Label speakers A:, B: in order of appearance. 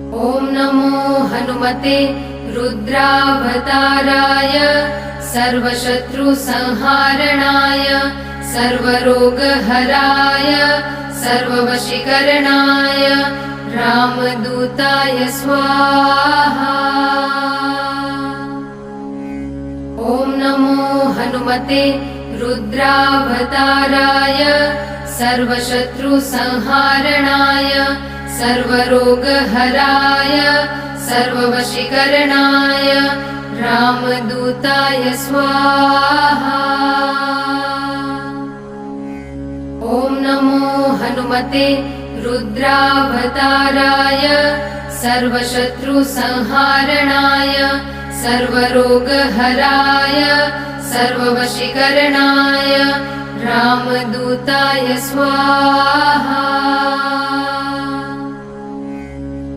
A: ॐ नमो हनुमते रुद्रावताराय सर्वशत्रुसंहारणाय सर्वरोगहराय सर्ववशीकरणाय रामदूताय स्वाहा। ॐ नमो हनुमते रुद्रावताराय सर्वशत्रुसंहारणाय सर्वरोगहराय सर्ववशीकरणाय रामदूताय स्वाहा। ॐ नमो हनुमते रुद्रावताराय सर्वशत्रुसंहारणाय सर्वरोगहराय सर्ववशीकरणाय रामदूताय स्वाहा।